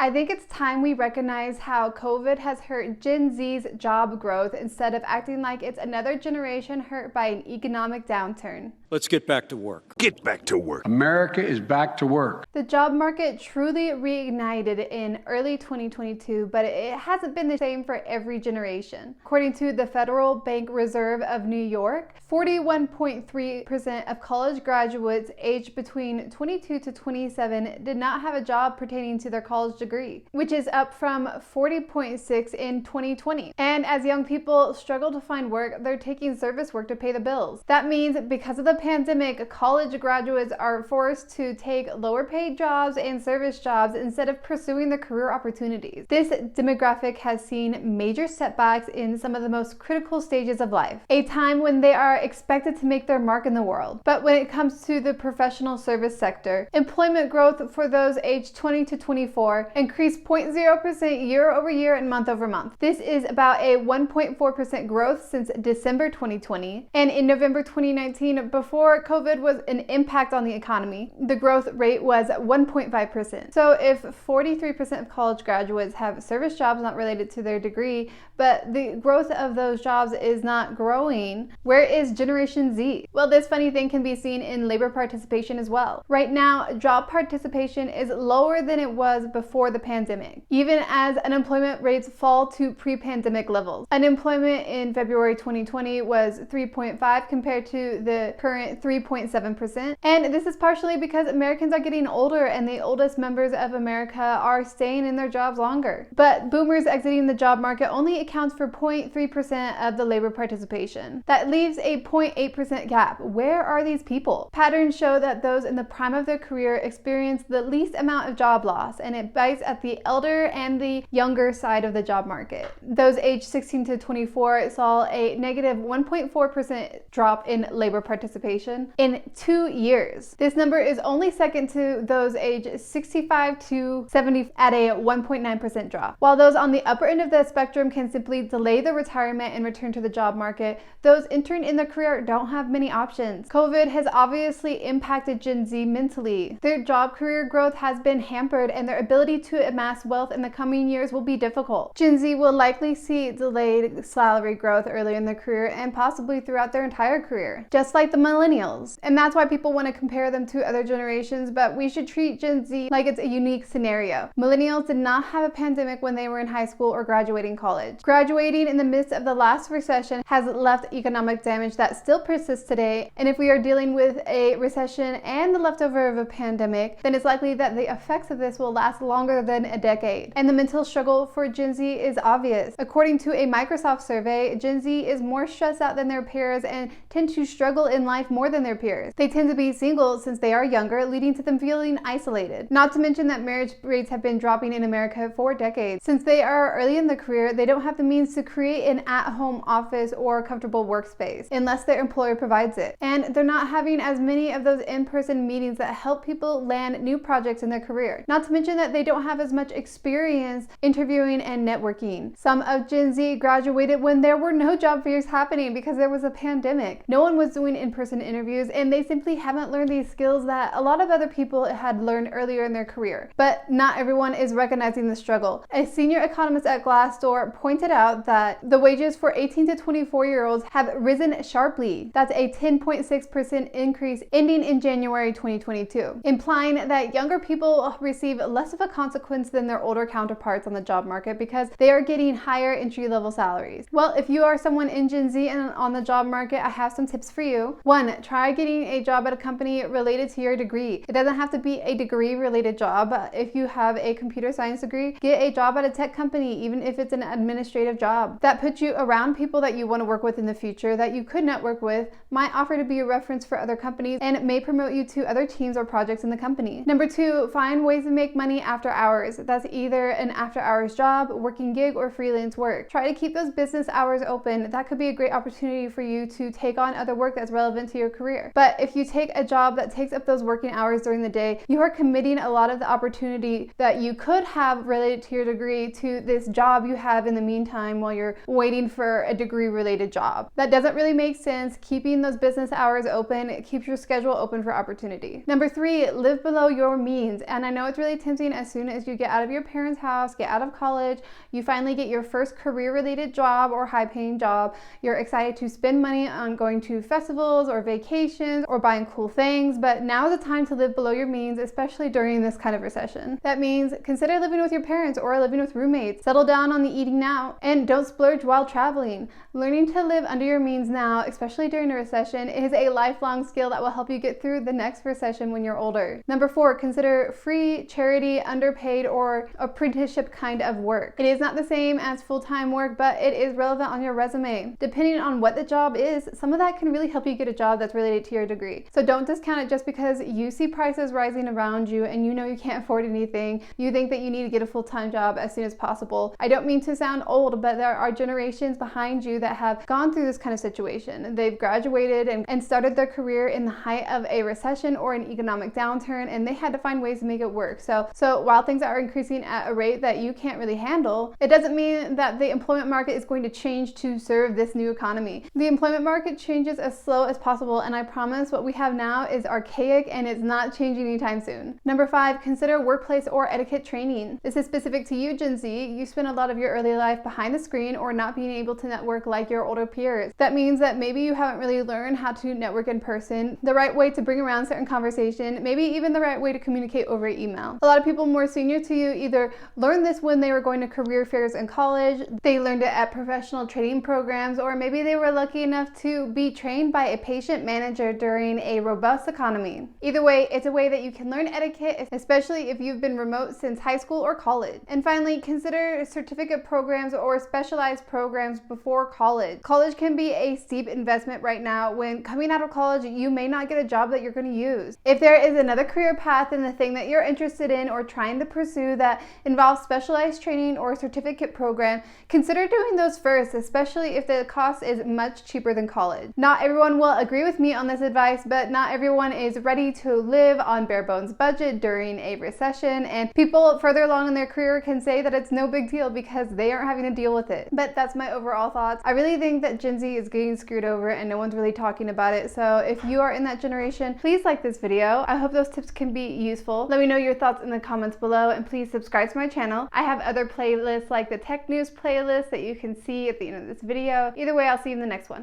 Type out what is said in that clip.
I think it's time we recognize how COVID has hurt Gen Z's job growth instead of acting like it's another generation hurt by an economic downturn. Let's get back to work. Get back to work. America is back to work. The job market truly reignited in early 2022, but it hasn't been the same for every generation. According to the Federal Bank Reserve of New York, 41.3% of college graduates aged between 22 to 27 did not have a job pertaining to their college degree, which is up from 40.6% in 2020. And as young people struggle to find work, they're taking service work to pay the bills. That means because of the pandemic, college graduates are forced to take lower paid jobs and service jobs instead of pursuing their career opportunities. This demographic has seen major setbacks in some of the most critical stages of life, a time when they are expected to make their mark in the world. But when it comes to the professional service sector, employment growth for those aged 20 to 24 increased 0.0% year over year and month over month. This is about a 1.4% growth since December 2020. And in November 2019, before COVID was an impact on the economy, the growth rate was 1.5%. So if 43% of college graduates have service jobs not related to their degree, but the growth of those jobs is not growing, where is Generation Z? Well, this funny thing can be seen in labor participation as well. Right now, job participation is lower than it was before the pandemic, even as unemployment rates fall to pre-pandemic levels. Unemployment in February 2020 was 3.5% compared to the current 3.7%. And this is partially because Americans are getting older and the oldest members of America are staying in their jobs longer. But boomers exiting the job market only accounts for 0.3% of the labor participation. That leaves a 0.8% gap. Where are these people? Patterns show that those in the prime of their career experience the least amount of job loss, and it bites at the elder and the younger side of the job market. Those aged 16 to 24 saw a negative 1.4% drop in labor participation in 2 years. This number is only second to those aged 65 to 70 at a 1.9% drop. While those on the upper end of the spectrum can simply delay their retirement and return to the job market, those entering in their career don't have many options. COVID has obviously impacted Gen Z mentally. Their job career growth has been hampered, and their ability to amass wealth in the coming years will be difficult. Gen Z will likely see delayed salary growth early in their career and possibly throughout their entire career, just like the millennials. And that's why people want to compare them to other generations, but we should treat Gen Z like it's a unique scenario. Millennials did not have a pandemic when they were in high school or graduating college. Graduating in the midst of the last recession has left economic damage that still persists today, and if we are dealing with a recession and the leftover of a pandemic, then it's likely that the effects of this will last longer than a decade. And the mental struggle for Gen Z is obvious. According to a Microsoft survey, Gen Z is more stressed out than their peers and tend to struggle in life more than their peers. They tend to be single since they are younger, leading to them feeling isolated. Not to mention that marriage rates have been dropping in America for decades. Since they are early in the career, they don't have the means to create an at-home office or comfortable workspace unless their employer provides it. And they're not having as many of those in-person meetings that help people land new projects in their career. Not to mention that they don't have as much experience interviewing and networking. Some of Gen Z graduated when there were no job fairs happening because there was a pandemic. No one was doing in-person interviews, and they simply haven't learned these skills that a lot of other people had learned earlier in their career. But not everyone is recognizing the struggle. A senior economist at Glassdoor pointed out that the wages for 18 to 24-year-olds have risen sharply. That's a 10.6% increase ending in January 2022, implying that younger people receive less of a consequence than their older counterparts on the job market because they are getting higher entry-level salaries. Well, if you are someone in Gen Z and on the job market, I have some tips for you. 1, try getting a job at a company related to your degree. It doesn't have to be a degree-related job. If you have a computer science degree, get a job at a tech company, even if it's an administrative job. That puts you around people that you want to work with in the future that you could network with, might offer to be a reference for other companies, and it may promote you to other teams or projects in the company. Number 2, find ways to make money after hours. That's either an after-hours job, working gig, or freelance work. Try to keep those business hours open. That could be a great opportunity for you to take on other work that's relevant into your career. But if you take a job that takes up those working hours during the day, you are committing a lot of the opportunity that you could have related to your degree to this job you have in the meantime while you're waiting for a degree related job. That doesn't really make sense. Keeping those business hours open, it keeps your schedule open for opportunity. Number 3, live below your means. And I know it's really tempting as soon as you get out of your parents' house, get out of college, you finally get your first career related job or high paying job, you're excited to spend money on going to festivals or vacations or buying cool things, but now is the time to live below your means, especially during this kind of recession. That means consider living with your parents or living with roommates. Settle down on the eating now and don't splurge while traveling. Learning to live under your means now, especially during a recession, is a lifelong skill that will help you get through the next recession when you're older. Number 4, consider free, charity, underpaid, or apprenticeship kind of work. It is not the same as full-time work, but it is relevant on your resume. Depending on what the job is, some of that can really help you get a job that's related to your degree. So don't discount it just because you see prices rising around you and you know you can't afford anything. You think that you need to get a full-time job as soon as possible. I don't mean to sound old, but there are generations behind you that have gone through this kind of situation. They've graduated and started their career in the height of a recession or an economic downturn, and they had to find ways to make it work. So while things are increasing at a rate that you can't really handle, it doesn't mean that the employment market is going to change to serve this new economy. The employment market changes as slow as possible, and I promise what we have now is archaic and it's not changing anytime soon. Number 5, consider workplace or etiquette training. This is specific to you, Gen Z. You spend a lot of your early life behind the screen or not being able to network like your older peers. That means that maybe you haven't really learned how to network in person, the right way to bring around certain conversation, maybe even the right way to communicate over email. A lot of people more senior to you either learned this when they were going to career fairs in college, they learned it at professional training programs, or maybe they were lucky enough to be trained by a patient manager during a robust economy. Either way, it's a way that you can learn etiquette, especially if you've been remote since high school or college. And finally, consider certificate programs or specialized programs before college. College can be a steep investment right now. When coming out of college, you may not get a job that you're going to use. If there is another career path in the thing that you're interested in or trying to pursue that involves specialized training or certificate program, consider doing those first, especially if the cost is much cheaper than college. Not everyone will agree with me on this advice, but not everyone is ready to live on bare bones budget during a recession, and people further along in their career can say that it's no big deal because they aren't having to deal with it. But that's my overall thoughts. I really think that Gen Z is getting screwed over and no one's really talking about it. So if you are in that generation, please like this video. I hope those tips can be useful. Let me know your thoughts in the comments below, and please subscribe to my channel. I have other playlists like the tech news playlist that you can see at the end of this video. Either way, I'll see you in the next one.